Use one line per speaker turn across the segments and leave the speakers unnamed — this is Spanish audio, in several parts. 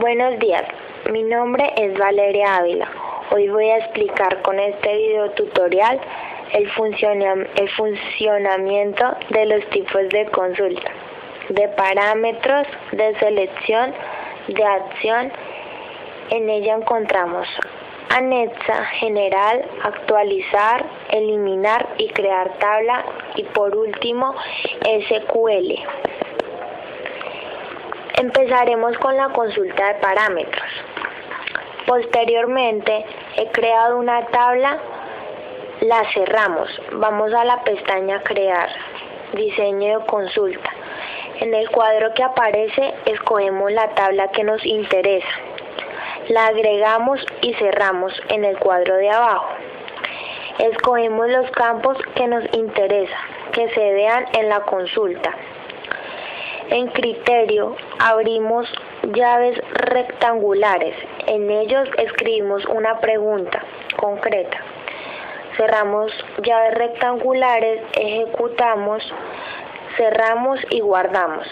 Buenos días, mi nombre es Valeria Ávila. Hoy voy a explicar con este video tutorial el funcionamiento de los tipos de consulta, de parámetros, de selección, de acción. En ella encontramos anexa, general, actualizar, eliminar y crear tabla y por último SQL. Empezaremos con la consulta de parámetros. Posteriormente he creado una tabla, la cerramos. Vamos a la pestaña Crear, Diseño de consulta. En el cuadro que aparece escogemos la tabla que nos interesa. La agregamos y cerramos en el cuadro de abajo. Escogemos los campos que nos interesan, que se vean en la consulta. En criterio abrimos llaves rectangulares. En ellos escribimos una pregunta concreta. Cerramos llaves rectangulares, ejecutamos, cerramos y guardamos.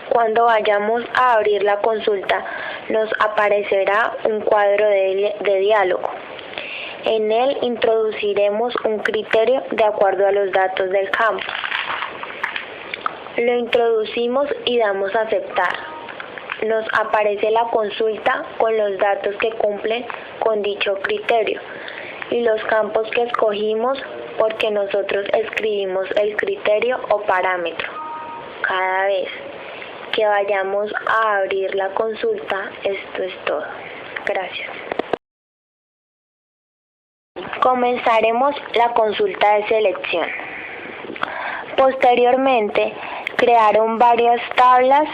Cuando vayamos a abrir la consulta, nos aparecerá un cuadro de diálogo. En él introduciremos un criterio de acuerdo a los datos del campo. Lo introducimos y damos a aceptar. Nos aparece la consulta con los datos que cumplen con dicho criterio y los campos que escogimos porque nosotros escribimos el criterio o parámetro. Cada vez que vayamos a abrir la consulta, esto es todo. Gracias. Comenzaremos la consulta de selección. Posteriormente, crearon varias tablas.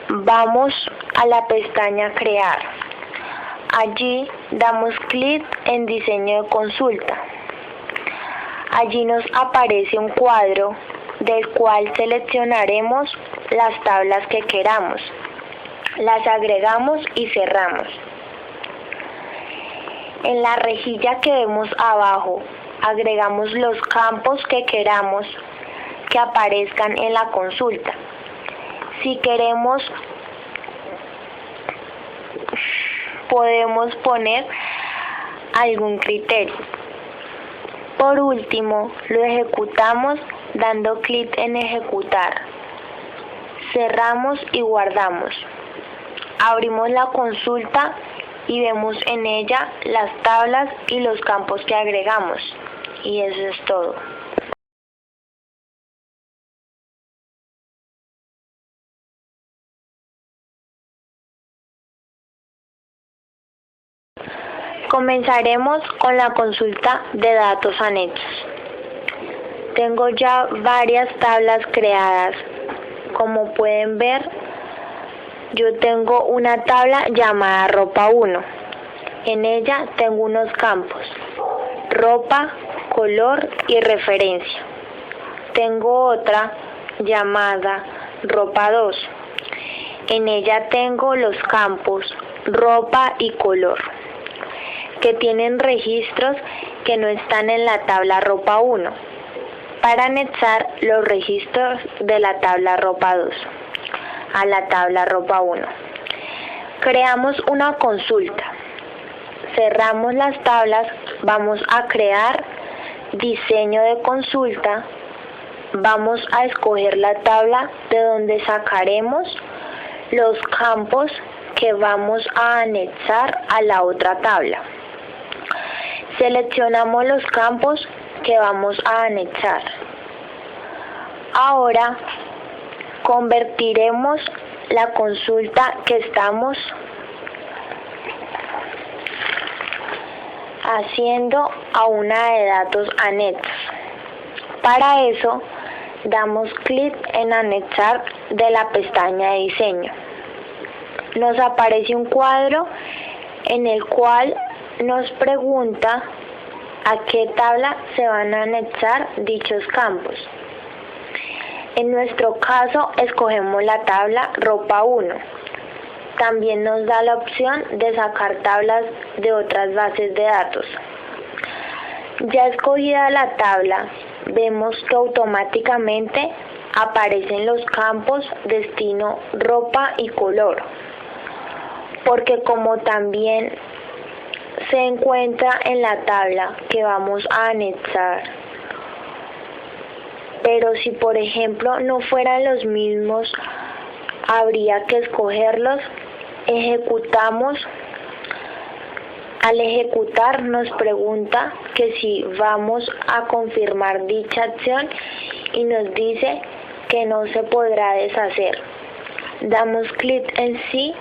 Vamos a la pestaña Crear. Allí damos clic en Diseño de consulta. Allí nos aparece un cuadro del cual seleccionaremos las tablas que queramos. Las agregamos y cerramos. En la rejilla que vemos abajo, agregamos los campos que queramos que aparezcan en la consulta. Si queremos, podemos poner algún criterio. Por último, lo ejecutamos dando clic en ejecutar. Cerramos y guardamos. Abrimos la consulta y vemos en ella las tablas y los campos que agregamos. Y eso es todo. Comenzaremos con la consulta de datos anexos. Tengo ya varias tablas creadas. Como pueden ver, yo tengo una tabla llamada ropa 1. En ella tengo unos campos: ropa, color y referencia. Tengo otra llamada ropa 2. En ella tengo los campos ropa y color, que tienen registros que no están en la tabla ropa 1, para anexar los registros de la tabla ropa 2 a la tabla ropa 1. Creamos una consulta. Cerramos las tablas, vamos a crear diseño de consulta, vamos a escoger la tabla de donde sacaremos los campos que vamos a anexar a la otra tabla. Seleccionamos los campos que vamos a anexar. Ahora convertiremos la consulta que estamos haciendo a una de datos anexos. Para eso damos clic en anexar de la pestaña de diseño. Nos aparece un cuadro en el cual nos pregunta a qué tabla se van a anexar dichos campos. En nuestro caso escogemos la tabla ropa 1. También nos da la opción de sacar tablas de otras bases de datos. Ya escogida la tabla, vemos que automáticamente aparecen los campos destino, ropa y color, porque como también se encuentra en la tabla que vamos a anexar. Pero si por ejemplo no fueran los mismos, habría que escogerlos. Ejecutamos. Al ejecutar nos pregunta que si vamos a confirmar dicha acción y nos dice que no se podrá deshacer. Damos clic en sí,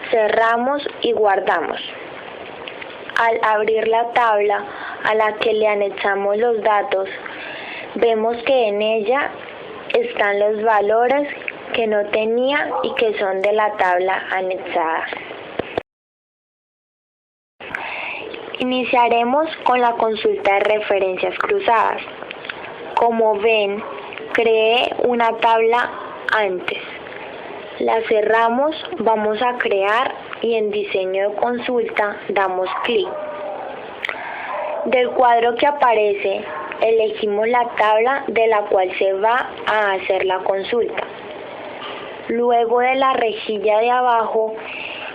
cerramos y guardamos. Al abrir la tabla a la que le anexamos los datos, vemos que en ella están los valores que no tenía y que son de la tabla anexada. Iniciaremos con la consulta de referencias cruzadas. Como ven, creé una tabla antes. La cerramos, vamos a crear y en diseño de consulta damos clic. Del cuadro que aparece, elegimos la tabla de la cual se va a hacer la consulta. Luego de la rejilla de abajo,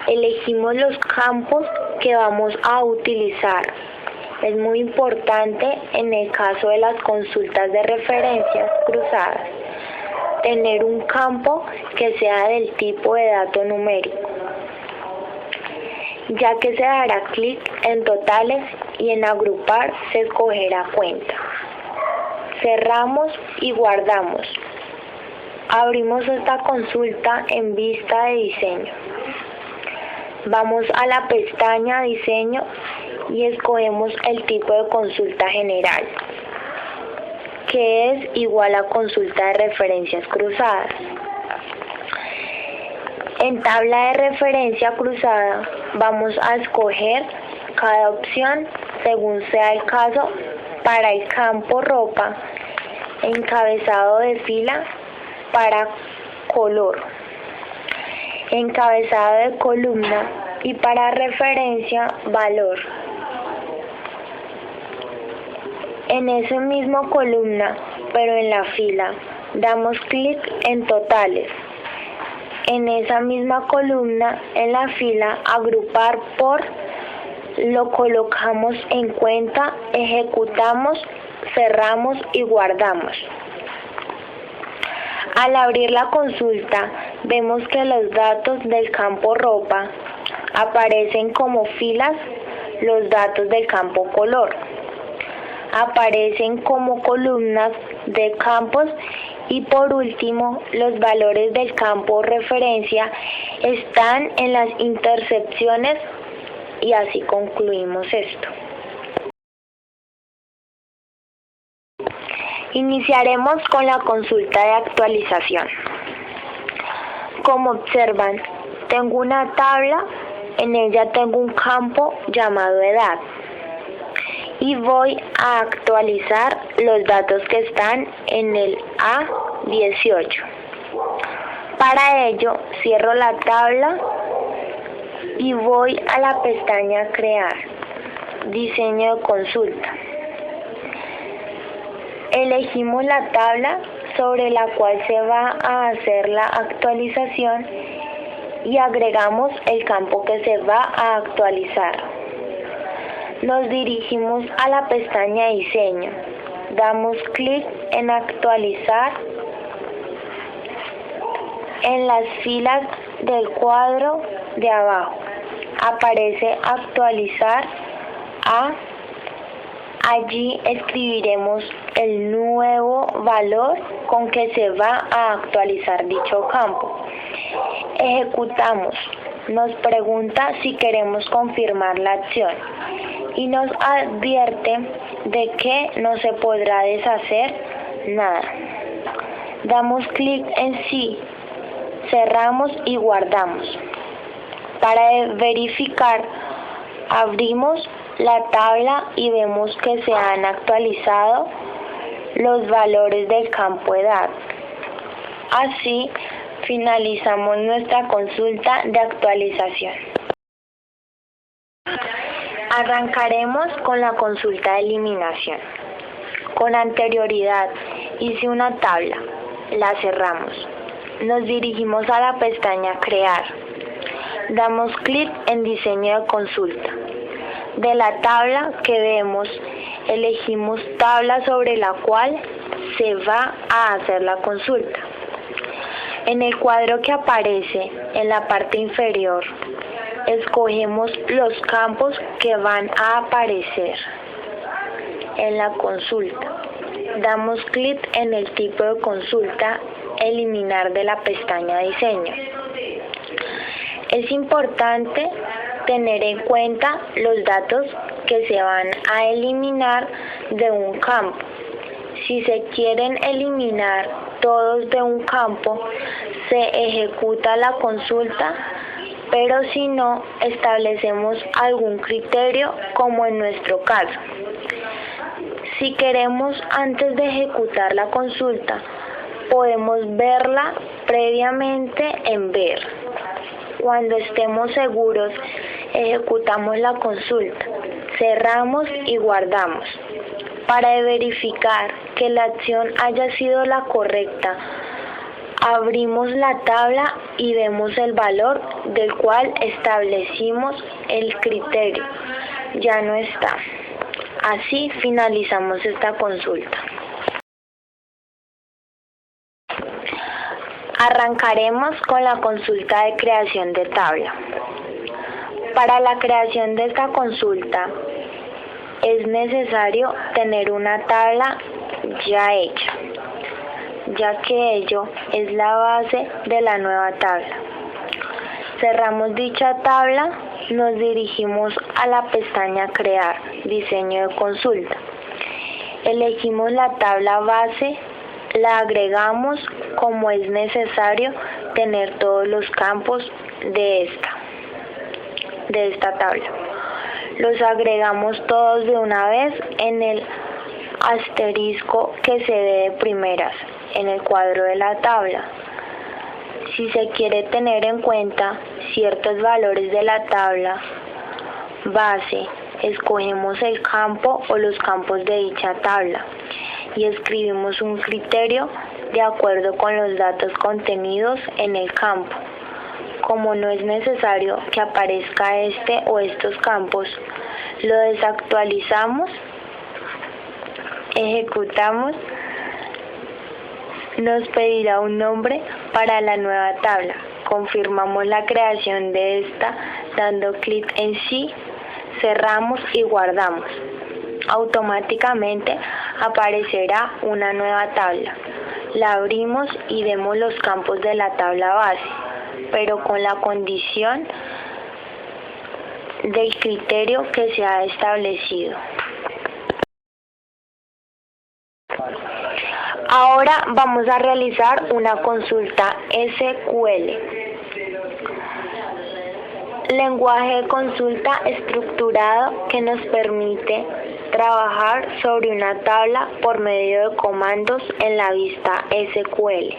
elegimos los campos que vamos a utilizar. Es muy importante en el caso de las consultas de referencias cruzadas tener un campo que sea del tipo de dato numérico, ya que se dará clic en totales y en agrupar se escogerá cuenta. Cerramos y guardamos. Abrimos esta consulta en vista de diseño. Vamos a la pestaña Diseño y escogemos el tipo de consulta general, que es igual a consulta de referencias cruzadas. En tabla de referencia cruzada vamos a escoger cada opción según sea el caso. Para el campo ropa, encabezado de fila para color, encabezado de columna y para referencia valor. En ese mismo columna, pero en la fila, damos clic en totales. En esa misma columna, en la fila, agrupar por, lo colocamos en cuenta, ejecutamos, cerramos y guardamos. Al abrir la consulta, vemos que los datos del campo ropa aparecen como filas, los datos del campo color aparecen como columnas de campos y por último los valores del campo referencia están en las intersecciones y así concluimos esto. Iniciaremos con la consulta de actualización. Como observan, tengo una tabla, en ella tengo un campo llamado edad y voy a actualizar los datos que están en el A18. Para ello, cierro la tabla y voy a la pestaña Crear, Diseño de consulta. Elegimos la tabla sobre la cual se va a hacer la actualización y agregamos el campo que se va a actualizar. Nos dirigimos a la pestaña Diseño, damos clic en Actualizar. En las filas del cuadro de abajo aparece Actualizar a. Allí escribiremos el nuevo valor con que se va a actualizar dicho campo. Ejecutamos. Nos pregunta si queremos confirmar la acción y nos advierte de que no se podrá deshacer nada. Damos clic en sí, cerramos y guardamos. Para verificar, abrimos la tabla y vemos que se han actualizado los valores del campo edad. Así finalizamos nuestra consulta de actualización. Arrancaremos con la consulta de eliminación. Con anterioridad hice una tabla. la cerramos. Nos dirigimos a la pestaña Crear. Damos clic en Diseño de consulta. De la tabla que vemos, elegimos tabla sobre la cual se va a hacer la consulta. En el cuadro que aparece en la parte inferior, escogemos los campos que van a aparecer en la consulta. Damos clic en el tipo de consulta, eliminar de la pestaña Diseño. Es importante tener en cuenta los datos que se van a eliminar de un campo. Si se quieren eliminar todos de un campo, se ejecuta la consulta, pero si no, establecemos algún criterio, como en nuestro caso. Si queremos, antes de ejecutar la consulta, podemos verla previamente en Ver. Cuando estemos seguros, ejecutamos la consulta, cerramos y guardamos. Para verificar que la acción haya sido la correcta, abrimos la tabla y vemos el valor del cual establecimos el criterio. Ya no está. Así finalizamos esta consulta. Arrancaremos con la consulta de creación de tabla. Para la creación de esta consulta es necesario tener una tabla ya hecha, ya que ello es la base de la nueva tabla. Cerramos dicha tabla, nos dirigimos a la pestaña Crear, Diseño de consulta. Elegimos la tabla base, la agregamos como es necesario tener todos los campos de esta tabla. Los agregamos todos de una vez en el asterisco que se ve de primeras en el cuadro de la tabla. Si se quiere tener en cuenta ciertos valores de la tabla base, escogemos el campo o los campos de dicha tabla y escribimos un criterio de acuerdo con los datos contenidos en el campo. Como no es necesario que aparezca este o estos campos, lo desactualizamos, ejecutamos, nos pedirá un nombre para la nueva tabla. Confirmamos la creación de esta dando clic en Sí, cerramos y guardamos. Automáticamente aparecerá una nueva tabla. La abrimos y vemos los campos de la tabla base, pero con la condición del criterio que se ha establecido. Ahora vamos a realizar una consulta SQL. Lenguaje de consulta estructurado que nos permite trabajar sobre una tabla por medio de comandos en la vista SQL.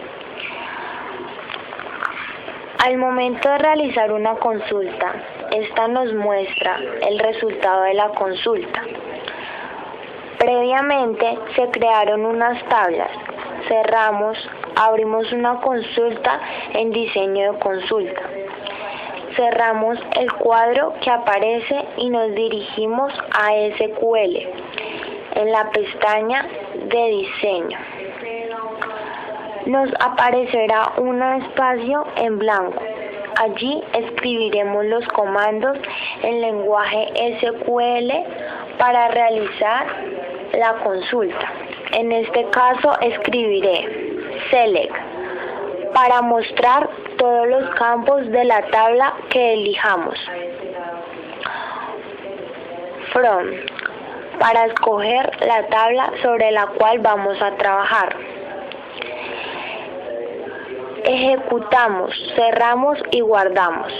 Al momento de realizar una consulta, esta nos muestra el resultado de la consulta. Previamente se crearon unas tablas. Cerramos, abrimos una consulta en Diseño de consulta. Cerramos el cuadro que aparece y nos dirigimos a SQL en la pestaña de Diseño. Nos aparecerá un espacio en blanco. Allí escribiremos los comandos en lenguaje SQL para realizar la consulta. En este caso escribiré select para mostrar todos los campos de la tabla que elijamos. From para escoger la tabla sobre la cual vamos a trabajar. Ejecutamos, cerramos y guardamos.